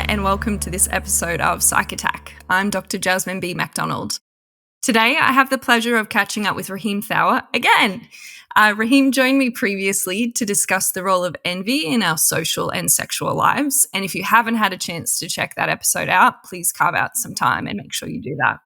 and welcome to this episode of Psych Attack. I'm Dr. Jasmine B. MacDonald. Today, I have the pleasure of catching up with Rahim Thawer again. Rahim joined me previously to discuss the role of envy in our social and sexual lives. And if you haven't had a chance to check that episode out, please carve out some time and make sure you do that.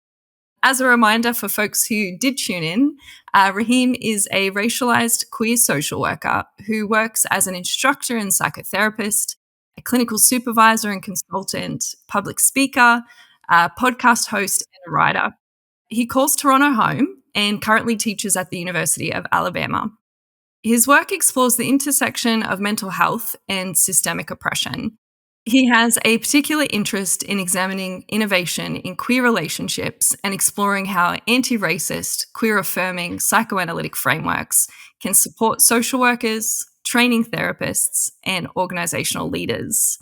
As a reminder for folks who did tune in, Rahim is a racialized queer social worker who works as an instructor and psychotherapist, a clinical supervisor and consultant, public speaker, a podcast host, and a writer. He calls Toronto home and currently teaches at the University of Alabama. His work explores the intersection of mental health and systemic oppression. He has a particular interest in examining innovation in queer relationships and exploring how anti-racist, queer-affirming psychoanalytic frameworks can support social workers, training therapists, and organizational leaders.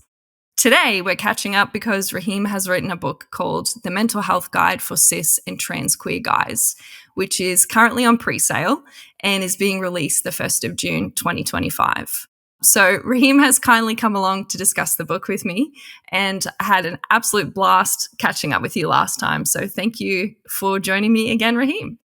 Today, we're catching up because Rahim has written a book called The Mental Health Guide for Cis and Trans Queer Guys, which is currently on presale and is being released the 1st of June 2025. So Rahim has kindly come along to discuss the book with me, and I had an absolute blast catching up with you last time. So thank you for joining me again, Rahim.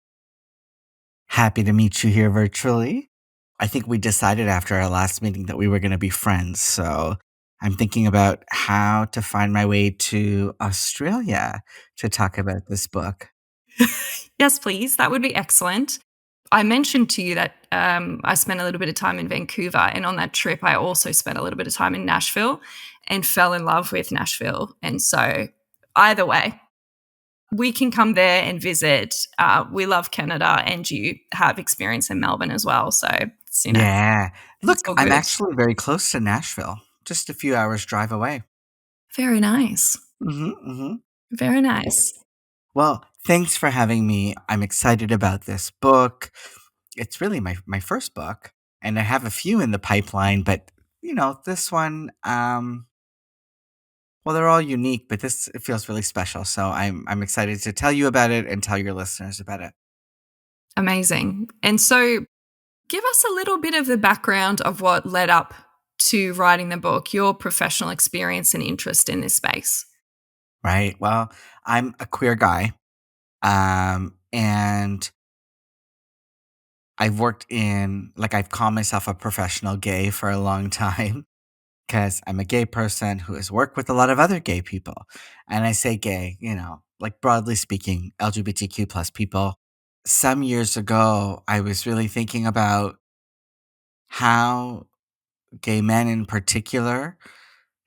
Happy to meet you here virtually. I think we decided after our last meeting that we were going to be friends. So I'm thinking about how to find my way to Australia to talk about this book. Yes, please. That would be excellent. I mentioned to you that I spent a little bit of time in Vancouver, and on that trip, I also spent a little bit of time in Nashville and fell in love with Nashville. And so either way, we can come there and visit. We love Canada, and you have experience in Melbourne as well. So, Yeah. Look, it's all I'm good. actually very close to Nashville, just a few hours drive away. Very nice. Very nice. Well, thanks for having me. I'm excited about this book. It's really my first book, and I have a few in the pipeline, but this one, well, they're all unique, but it feels really special. So I'm excited to tell you about it and tell your listeners about it. Amazing. And so give us a little bit of the background of what led up to writing the book, your professional experience and interest in this space. Right. Well, I'm a queer guy, and I've called myself a professional gay for a long time because I'm a gay person who has worked with a lot of other gay people. And I say gay, like broadly speaking, LGBTQ plus people. Some years ago, I was really thinking about how gay men in particular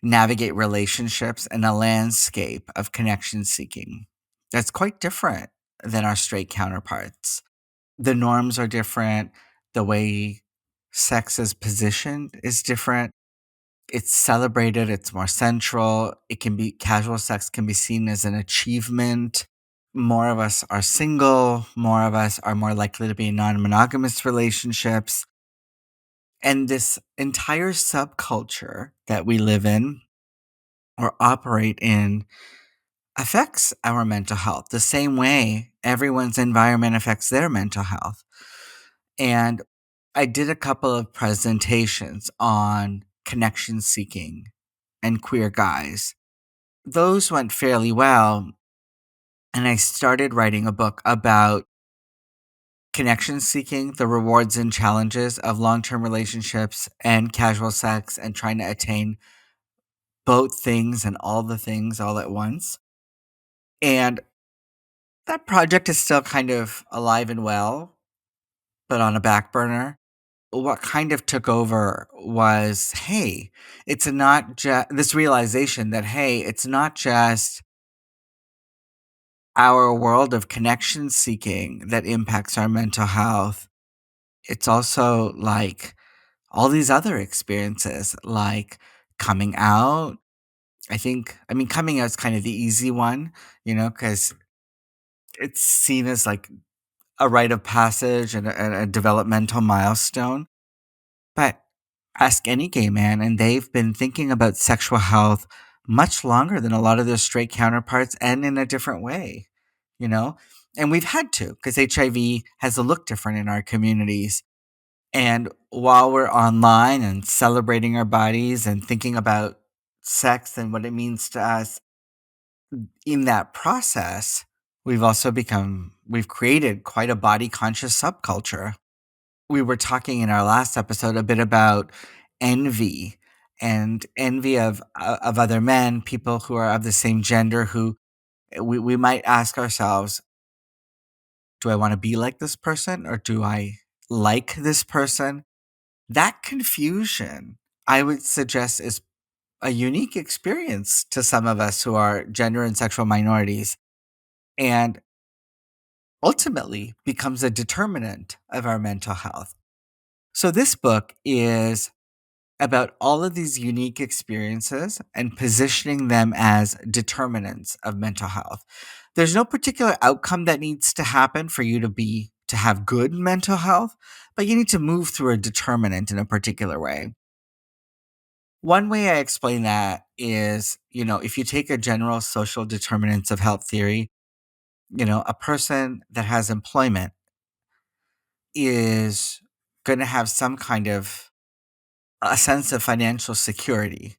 navigate relationships in a landscape of connection seeking that's quite different than our straight counterparts. The norms are different. The way sex is positioned is different. It's celebrated. It's more central. Casual sex can be seen as an achievement. More of us are single. More of us are more likely to be in non-monogamous relationships. And this entire subculture that we live in or operate in affects our mental health the same way everyone's environment affects their mental health. And I did a couple of presentations on connection seeking and queer guys. Those went fairly well. And I started writing a book about connection seeking, the rewards and challenges of long term relationships and casual sex, and trying to attain both things and all the things all at once. And that project is still kind of alive and well, but on a back burner. What kind of took over was, hey, it's not just this realization that, hey, it's not just our world of connection seeking that impacts our mental health. It's also like all these other experiences, like coming out. Coming out is kind of the easy one, because it's seen as like a rite of passage and a developmental milestone. But ask any gay man, and they've been thinking about sexual health much longer than a lot of their straight counterparts and in a different way, you know? And we've had to because HIV has a look different in our communities. And while we're online and celebrating our bodies and thinking about sex and what it means to us. In that process, we've created quite a body conscious subculture. We were talking in our last episode a bit about envy and envy of other men, people who are of the same gender, who we might ask ourselves, do I want to be like this person or do I like this person? That confusion, I would suggest, is a unique experience to some of us who are gender and sexual minorities, and ultimately becomes a determinant of our mental health. So, this book is about all of these unique experiences and positioning them as determinants of mental health. There's no particular outcome that needs to happen for you to have good mental health, but you need to move through a determinant in a particular way. One way I explain that is, if you take a general social determinants of health theory, a person that has employment is going to have some kind of a sense of financial security.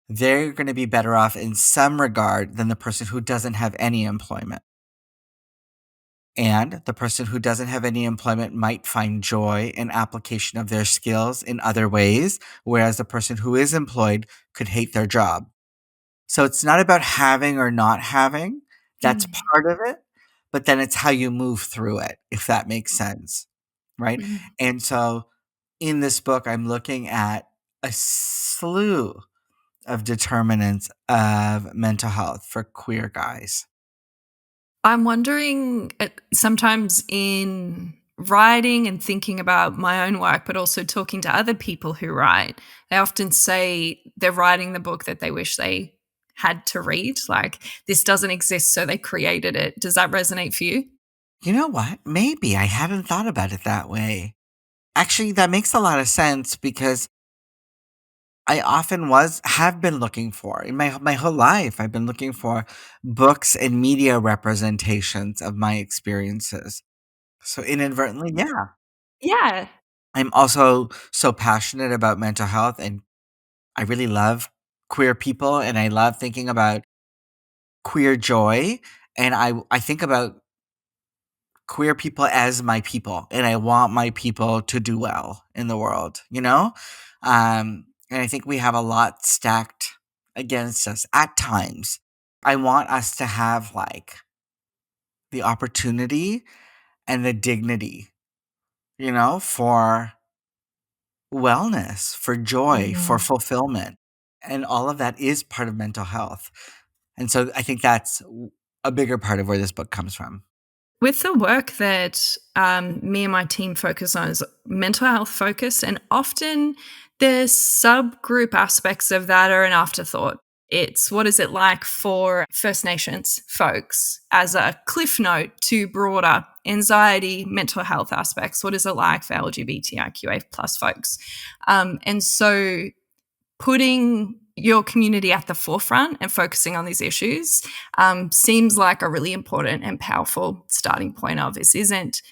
They're going to be better off in some regard than the person who doesn't have any employment. And the person who doesn't have any employment might find joy in application of their skills in other ways, whereas the person who is employed could hate their job. So it's not about having or not having. That's Mm. part of it, but then it's how you move through it, if that makes sense, right? Mm. And so in this book, I'm looking at a slew of determinants of mental health for queer guys. I'm wondering sometimes in writing and thinking about my own work, but also talking to other people who write, they often say they're writing the book that they wish they had to read. Like, this doesn't exist, so they created it. Does that resonate for you? You know what? Maybe I hadn't thought about it that way. Actually, that makes a lot of sense because I often have been looking for in my whole life. I've been looking for books and media representations of my experiences. So inadvertently, yeah. Yeah. I'm also so passionate about mental health, and I really love queer people, and I love thinking about queer joy, and I think about queer people as my people, and I want my people to do well in the world. And I think we have a lot stacked against us at times. I want us to have like the opportunity and the dignity, for wellness, for joy, for Mm. fulfillment. And all of that is part of mental health. And so I think that's a bigger part of where this book comes from. With the work that me and my team focus on is mental health focused, and often the subgroup aspects of that are an afterthought. It's what is it like for First Nations folks as a cliff note to broader anxiety, mental health aspects. What is it like for LGBTIQA plus folks? And so putting your community at the forefront and focusing on these issues seems like a really important and powerful starting point of this isn't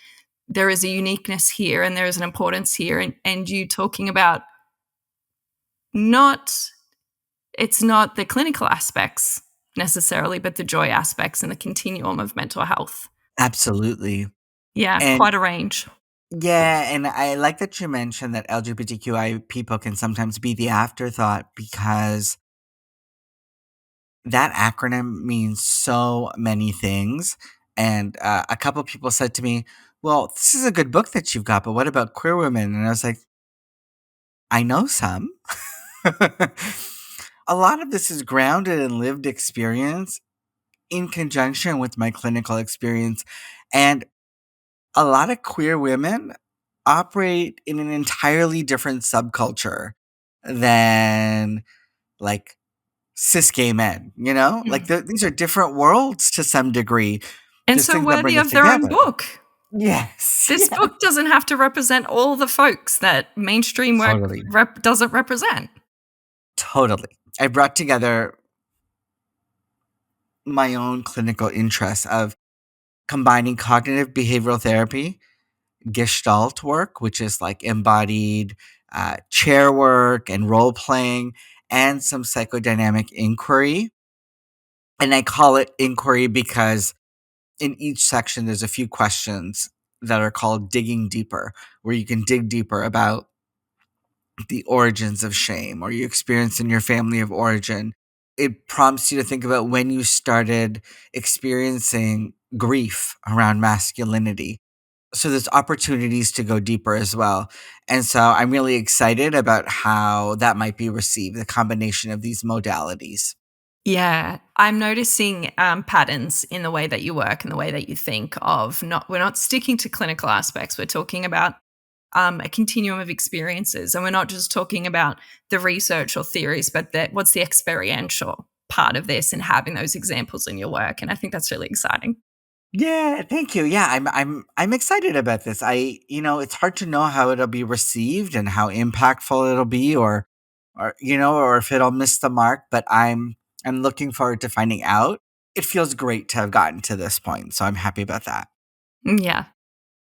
there is a uniqueness here and there is an importance here and you talking about not it's not the clinical aspects necessarily but the joy aspects and the continuum of mental health. Absolutely. Yeah, And quite a range. yeah, and I like that you mentioned that LGBTQI people can sometimes be the afterthought because that acronym means so many things. And a couple people said to me, well, this is a good book that you've got, but what about queer women? And I was like, I know some. A lot of this is grounded in lived experience in conjunction with my clinical experience. And a lot of queer women operate in an entirely different subculture than like cis gay men. Like Mm. these are different worlds to some degree, And just so things that worthy bring us of their own together. book. Yes. This Yeah. book doesn't have to represent all the folks that mainstream work Totally. doesn't represent. Totally. I brought together my own clinical interests of combining cognitive behavioral therapy, Gestalt work, which is like embodied chair work and role playing, and some psychodynamic inquiry. And I call it inquiry because in each section, there's a few questions that are called digging deeper, where you can dig deeper about the origins of shame or you experience in your family of origin. It prompts you to think about when you started experiencing grief around masculinity. So there's opportunities to go deeper as well. And so I'm really excited about how that might be received, the combination of these modalities. Yeah, I'm noticing patterns in the way that you work and the way that you think of not we're not sticking to clinical aspects. We're talking about a continuum of experiences, and we're not just talking about the research or theories, but what's the experiential part of this and having those examples in your work. And I think that's really exciting. Yeah, thank you. Yeah, I'm excited about this. It's hard to know how it'll be received and how impactful it'll be or if it'll miss the mark, but I'm looking forward to finding out. It feels great to have gotten to this point, so I'm happy about that. Yeah.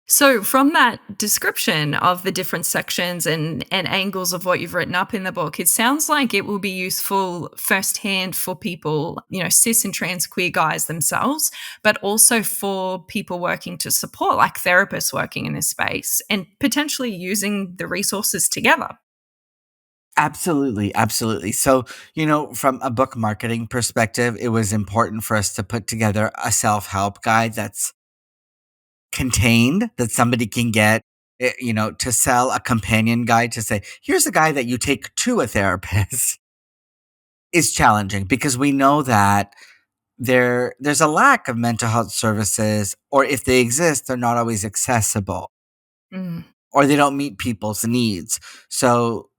So, from that description of the different sections and angles of what you've written up in the book, it sounds like it will be useful firsthand for people, cis and trans queer guys themselves, but also for people working to support, like therapists working in this space, and potentially using the resources together. Absolutely, absolutely. So, from a book marketing perspective, it was important for us to put together a self-help guide that's contained that somebody can get, to sell a companion guide to say, here's a guide that you take to a therapist is challenging because we know that there's a lack of mental health services, or if they exist, they're not always accessible Mm, or they don't meet people's needs. So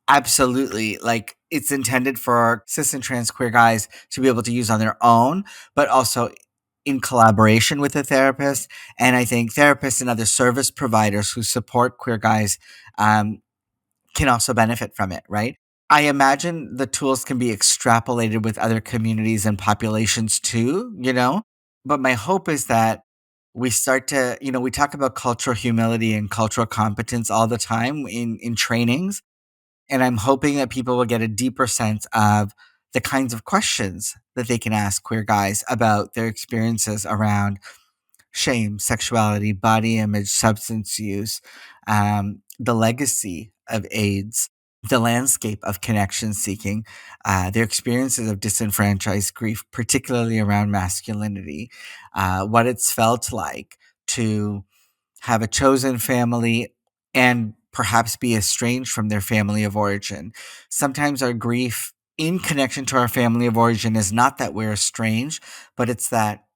absolutely. Like it's intended for cis and trans queer guys to be able to use on their own, but also in collaboration with a therapist. And I think therapists and other service providers who support queer guys um, can also benefit from it, right? I imagine the tools can be extrapolated with other communities and populations too. But my hope is that we start to, we talk about cultural humility and cultural competence all the time in trainings, and I'm hoping that people will get a deeper sense of the kinds of questions that they can ask queer guys about their experiences around shame, sexuality, body image, substance use, the legacy of AIDS, the landscape of connection seeking, their experiences of disenfranchised grief, particularly around masculinity, what it's felt like to have a chosen family and perhaps be estranged from their family of origin. Sometimes our grief in connection to our family of origin is not that we're estranged, but it's that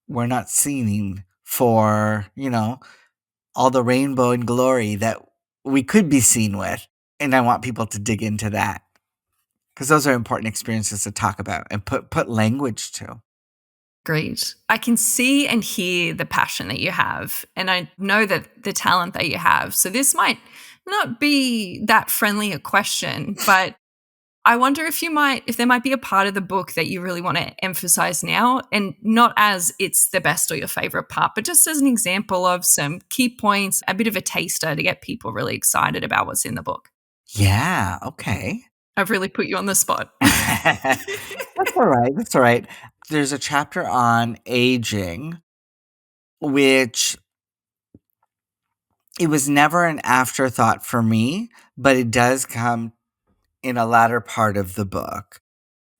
we're not seen for, all the rainbow and glory that we could be seen with. And I want people to dig into that because those are important experiences to talk about and put language to. great. I can see and hear the passion that you have, and I know that the talent that you have. So, this might not be that friendly a question, but I wonder if there might be a part of the book that you really want to emphasize now, and not as it's the best or your favorite part, but just as an example of some key points, a bit of a taster to get people really excited about what's in the book. Yeah, okay. I've really put you on the spot. That's all right. That's all right. There's a chapter on aging, which it was never an afterthought for me, but it does come in a latter part of the book.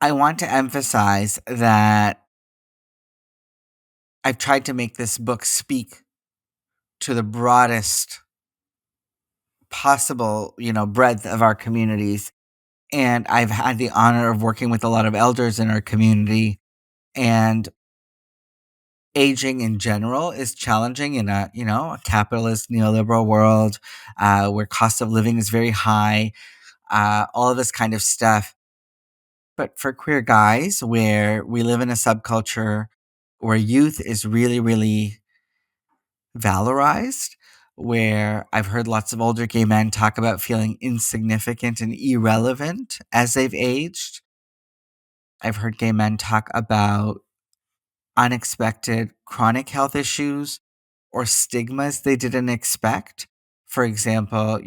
I want to emphasize that I've tried to make this book speak to the broadest possible, breadth of our communities. And I've had the honor of working with a lot of elders in our community. And aging in general is challenging in a capitalist neoliberal world where cost of living is very high, all of this kind of stuff. But for queer guys, where we live in a subculture where youth is really, really valorized, where I've heard lots of older gay men talk about feeling insignificant and irrelevant as they've aged. I've heard gay men talk about unexpected chronic health issues or stigmas they didn't expect. For example,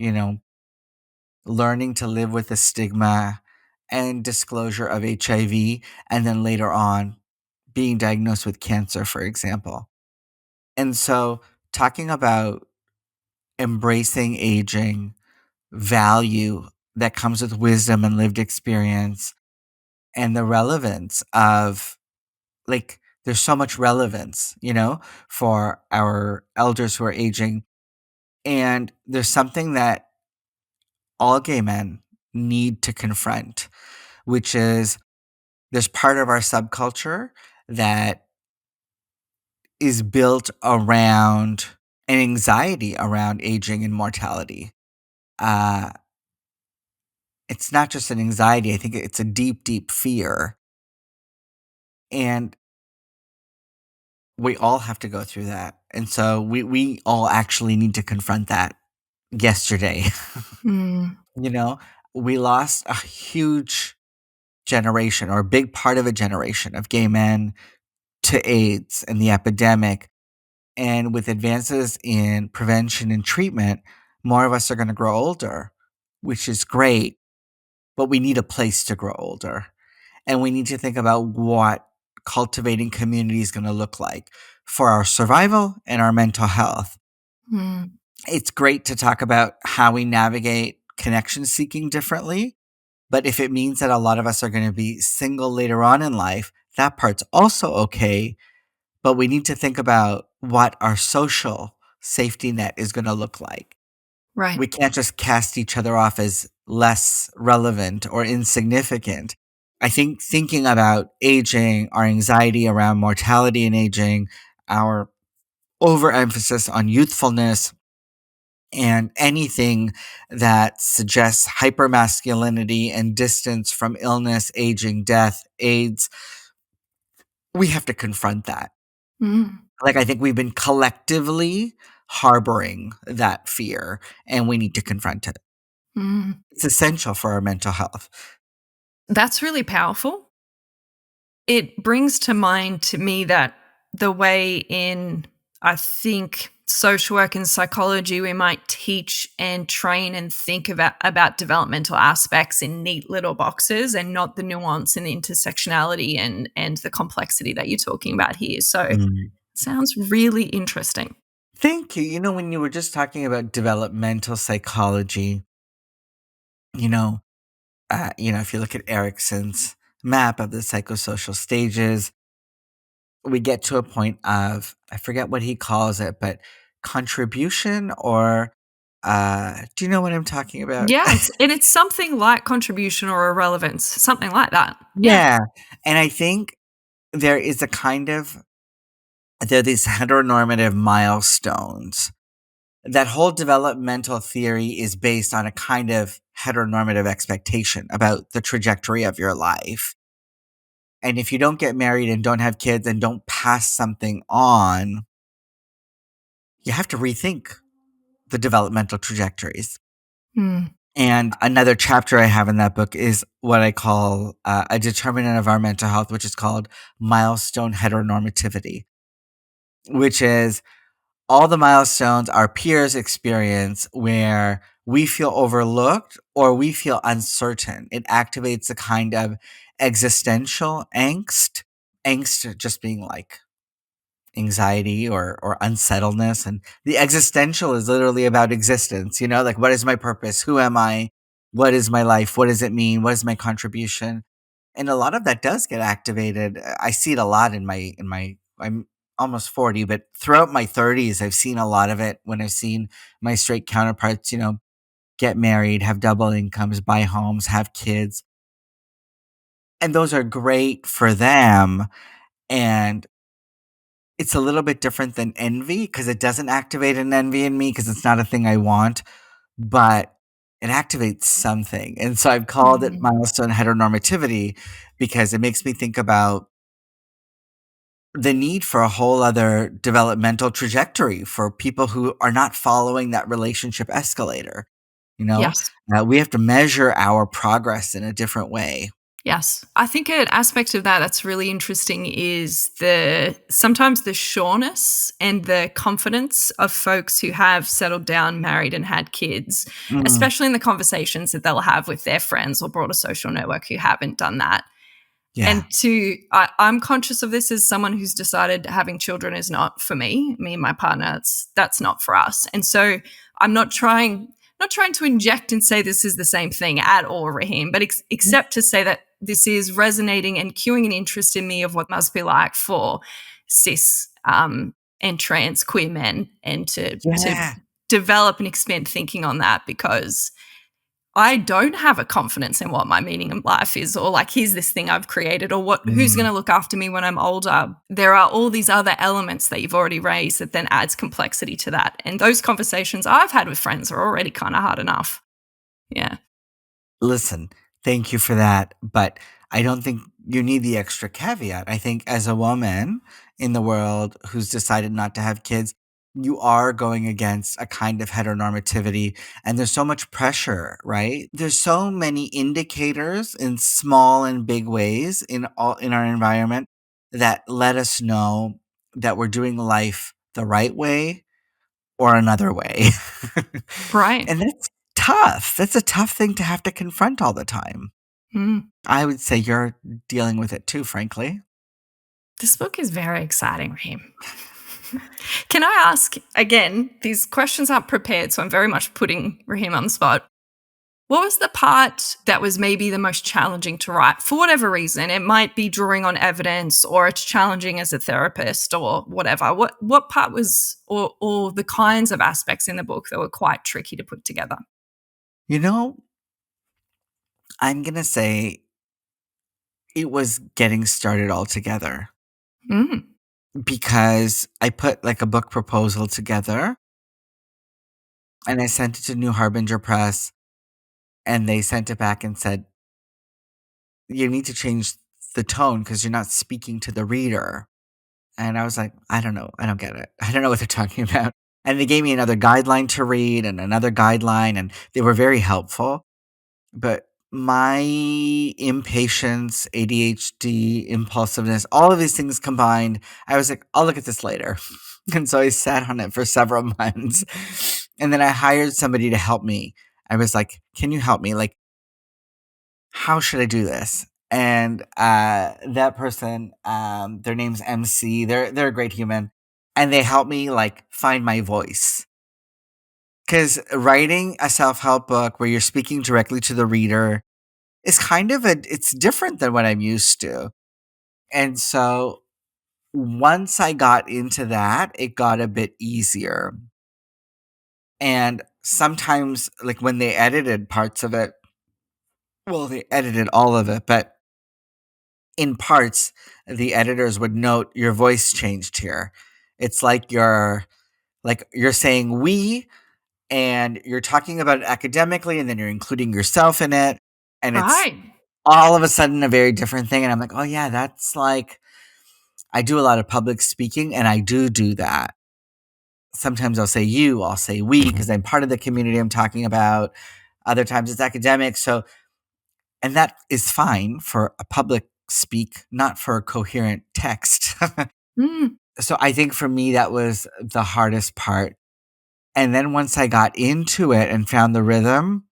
learning to live with a stigma and disclosure of HIV, and then later on being diagnosed with cancer, for example. And so, talking about embracing aging, value that comes with wisdom and lived experience, and the relevance of, like, there's so much relevance, for our elders who are aging. And there's something that all gay men need to confront, which is there's part of our subculture that is built around an anxiety around aging and mortality. Uh, it's not just an anxiety, I think it's a deep, deep fear. And we all have to go through that. And so we all actually need to confront that yesterday. Mm. you know, we lost a huge generation or a big part of a generation of gay men to AIDS and the epidemic. And with advances in prevention and treatment, more of us are going to grow older, which is great, but we need a place to grow older. And we need to think about what cultivating community is going to look like for our survival and our mental health. Mm. It's great to talk about how we navigate connection seeking differently. But if it means that a lot of us are going to be single later on in life, that part's also okay. But we need to think about what our social safety net is going to look like. Right. We can't just cast each other off as less relevant or insignificant. I think thinking about aging, our anxiety around mortality and aging, our overemphasis on youthfulness, and anything that suggests hypermasculinity and distance from illness, aging, death, AIDS, we have to confront that. Mm. Like, I think we've been collectively harboring that fear, and we need to confront it. Mm. It's essential for our mental health. That's really powerful. It brings to mind to me that the way in, I think, social work and psychology, we might teach and train and think about developmental aspects in neat little boxes and not the nuance and the intersectionality and the complexity that you're talking about here. So it Mm. sounds really interesting. Thank you. When you were just talking about developmental psychology, you know, if you look at Erickson's map of the psychosocial stages, we get to a point of, I forget what he calls it, but contribution or do you know what I'm talking about? Yes, and it's something like contribution or irrelevance, something like that. Yeah. Yeah. And I think there is a kind of there are these heteronormative milestones. That whole developmental theory is based on a kind of heteronormative expectation about the trajectory of your life. And if you don't get married and don't have kids and don't pass something on, you have to rethink the developmental trajectories. Mm. And another chapter I have in that book is what I call a determinant of our mental health, which is called milestone heteronormativity, which is all the milestones our peers experience where we feel overlooked or we feel uncertain. It activates a kind of existential angst, angst just being like anxiety or unsettledness. And the existential is literally about existence, like what is my purpose? Who am I? What is my life? What does it mean? What is my contribution? And a lot of that does get activated. I see it a lot I'm almost 40, but throughout my 30s, I've seen a lot of it when I've seen my straight counterparts, get married, have double incomes, buy homes, have kids. And those are great for them. And it's a little bit different than envy because it doesn't activate an envy in me because it's not a thing I want, but it activates something. And so I've called it Mm. milestone heteronormativity because it makes me think about the need for a whole other developmental trajectory for people who are not following that relationship escalator. You know, Yes. we have to measure our progress in a different way. Yes. I think an aspect of that that's really interesting is sometimes the sureness and the confidence of folks who have settled down, married, and had kids, Mm, especially in the conversations that they'll have with their friends or broader social network who haven't done that. yeah. And I'm conscious of this as someone who's decided having children is not for me and my partner. That's not for us. And so I'm not trying to inject and say this is the same thing at all, Raheem, but except to say that this is resonating and cueing an interest in me of what must be like for cis and trans queer men, and to Yeah. develop and expand thinking on that, because I don't have a confidence in what my meaning in life is, or like, here's this thing I've created, or who's going Mm. to look after me when I'm older. There are all these other elements that you've already raised that then adds complexity to that. And those conversations I've had with friends are already kind of hard enough. Yeah. Listen, thank you for that, but I don't think you need the extra caveat. I think as a woman in the world who's decided not to have kids, you are going against a kind of heteronormativity, and there's so much pressure, right? There's so many indicators in small and big ways in our environment that let us know that we're doing life the right way or another way. Right. And that's tough. That's a tough thing to have to confront all the time. Mm. I would say you're dealing with it too, frankly. This book is very exciting, Raheem. Can I ask again? These questions aren't prepared, so I'm very much putting Raheem on the spot. What was the part that was maybe the most challenging to write for whatever reason? It might be drawing on evidence, or it's challenging as a therapist, or whatever. What part was, or the kinds of aspects in the book that were quite tricky to put together? You know, I'm going to say it was getting started altogether Mm, because I put like a book proposal together and I sent it to New Harbinger Press, and they sent it back and said, you need to change the tone because you're not speaking to the reader. And I was like, I don't know. I don't get it. I don't know what they're talking about. And they gave me another guideline to read and another guideline, and they were very helpful. But my impatience, ADHD, impulsiveness, all of these things combined, I was like, I'll look at this later. And so I sat on it for several months. And then I hired somebody to help me. I was like, can you help me? Like, how should I do this? And that person, their name's MC. They're a great human, and they helped me like find my voice. Because writing a self help book where you're speaking directly to the reader is kind of it's different than what I'm used to. And so once I got into that, it got a bit easier. And sometimes, like when they edited parts of it, well, they edited all of it, but in parts, the editors would note your voice changed here. It's like you're saying we, and you're talking about it academically, and then you're including yourself in it, and it's right. all of a sudden a very different thing. And I'm like, oh yeah, that's like I do a lot of public speaking, and I do that. Sometimes I'll say you, I'll say we, because I'm part of the community I'm talking about. Other times it's academic. So, and that is fine for a public speak, not for a coherent text. Mm, So I think for me, that was the hardest part. And then once I got into it and found the rhythm,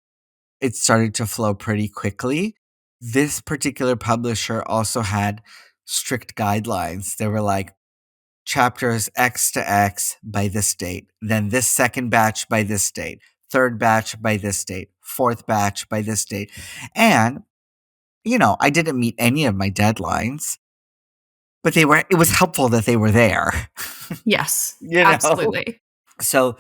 it started to flow pretty quickly. This particular publisher also had strict guidelines. They were like, chapters X to X by this date, then this second batch by this date, third batch by this date, fourth batch by this date. And, I didn't meet any of my deadlines, but it was helpful that they were there. yes, you know? absolutely. So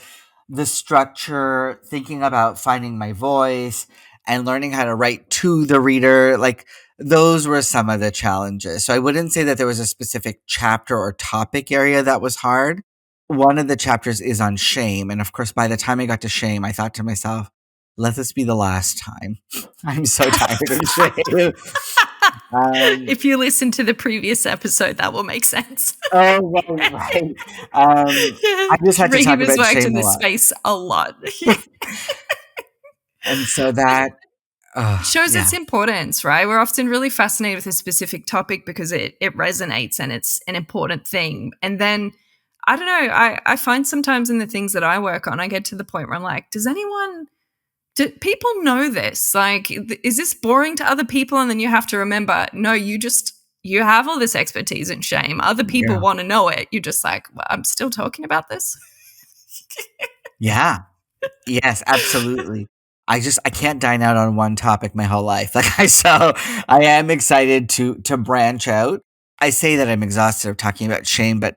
the structure, thinking about finding my voice and learning how to write to the reader, like those were some of the challenges. So I wouldn't say that there was a specific chapter or topic area that was hard. One of the chapters is on shame. And of course, by the time I got to shame, I thought to myself, let this be the last time. I'm so tired of shame. Um, If you listen to the previous episode, that will make sense. oh, right, right. I just had to Raheem talk has about worked shame in a this lot. space a lot. And so that It shows Yeah. its importance, right? We're often really fascinated with a specific topic because it resonates and it's an important thing. And then I don't know, I find sometimes in the things that I work on, I get to the point where I'm like, do people know this? Like, is this boring to other people? And then you have to remember, no, you have all this expertise and shame. Other people Yeah. want to know it. You're just like, well, I'm still talking about this. Yeah. Yes, absolutely. I can't dine out on one topic my whole life. So I am excited to branch out. I say that I'm exhausted of talking about shame, but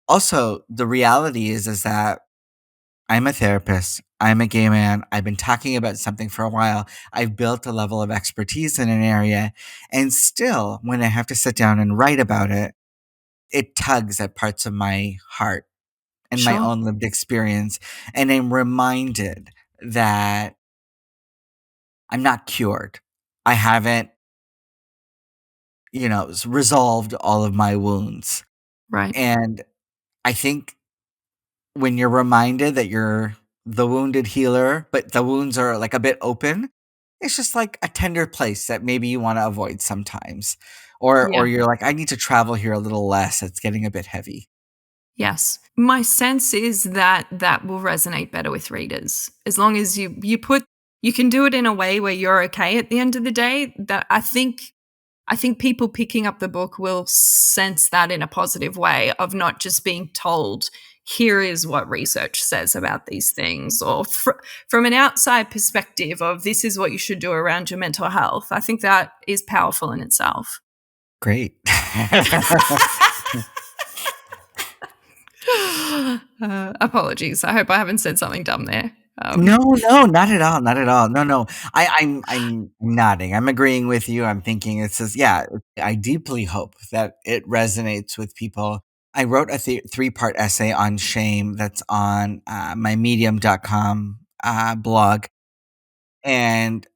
also the reality is that I'm a therapist. I'm a gay man. I've been talking about something for a while. I've built a level of expertise in an area, and still when I have to sit down and write about it, it tugs at parts of my heart and my Sure. own lived experience, and I'm reminded that I'm not cured. I haven't, resolved all of my wounds. Right. And I think when you're reminded that you're the wounded healer, but the wounds are like a bit open, it's just like a tender place that maybe you want to avoid sometimes. Or Yeah. you're like, I need to travel here a little less. It's getting a bit heavy. Yes. My sense is that that will resonate better with readers. As long as you can do it in a way where you're okay at the end of the day, that I think people picking up the book will sense that in a positive way of not just being told here is what research says about these things or from an outside perspective of this is what you should do around your mental health. I think that is powerful in itself. Great. Apologies. I hope I haven't said something dumb there. No, no, not at all, not at all. No, no. I'm nodding. I'm agreeing with you. I'm thinking it says, yeah, I deeply hope that it resonates with people. I wrote a three-part essay on shame that's on my medium.com blog, and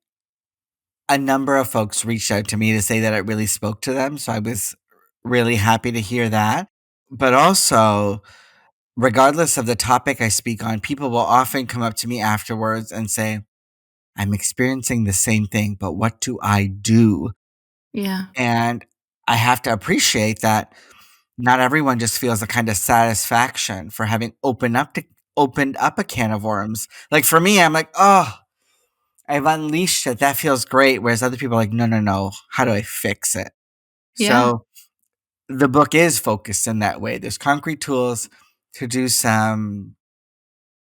a number of folks reached out to me to say that it really spoke to them, so I was really happy to hear that. But also, regardless of the topic I speak on, people will often come up to me afterwards and say, I'm experiencing the same thing, but what do I do? Yeah. And I have to appreciate that not everyone just feels a kind of satisfaction for having opened up a can of worms. Like for me, I'm like, oh, I've unleashed it. That feels great. Whereas other people are like, no, no, no. How do I fix it? Yeah. So the book is focused in that way. There's concrete tools to do some,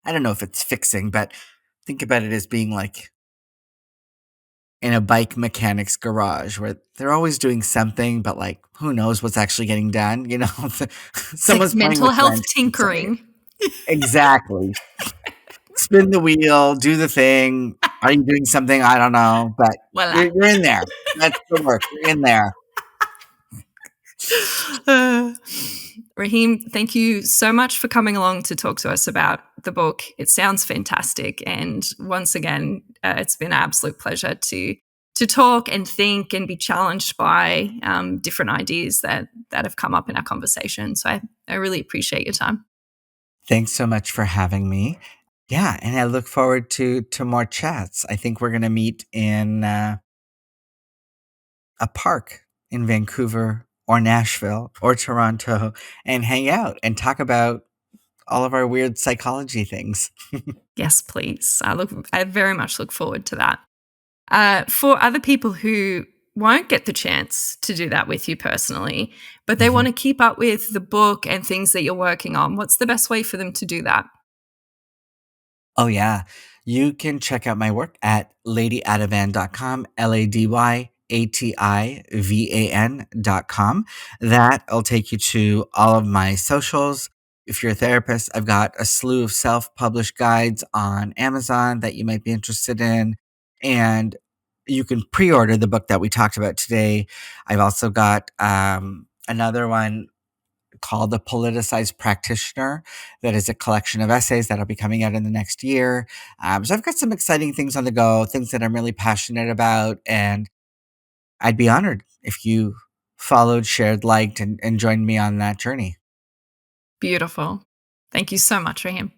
I don't know if it's fixing, but think about it as being like in a bike mechanic's garage where they're always doing something, but like who knows what's actually getting done? It's like Someone's playing mental with health wrench. tinkering. Exactly. Spin the wheel, do the thing. Are you doing something? I don't know, but Voila. you're in there. That's the work. You're in there. Uh, Rahim, thank you so much for coming along to talk to us about the book. It sounds fantastic, and once again, it's been an absolute pleasure to talk and think and be challenged by different ideas that have come up in our conversation. So I really appreciate your time. Thanks so much for having me. Yeah, and I look forward to more chats. I think we're gonna meet in a park in Vancouver or Nashville or Toronto and hang out and talk about all of our weird psychology things. Yes, please. I very much look forward to that. For other people who won't get the chance to do that with you personally, but they Mhm. want to keep up with the book and things that you're working on, what's the best way for them to do that? Oh, yeah. You can check out my work at ladyativan.com, ladyativan.com. That'll take you to all of my socials. If you're a therapist, I've got a slew of self published guides on Amazon that you might be interested in. And you can pre order the book that we talked about today. I've also got another one called The Politicized Practitioner. That is a collection of essays that'll be coming out in the next year. So I've got some exciting things on the go, things that I'm really passionate about. And I'd be honored if you followed, shared, liked, and joined me on that journey. Beautiful. Thank you so much, Rahim.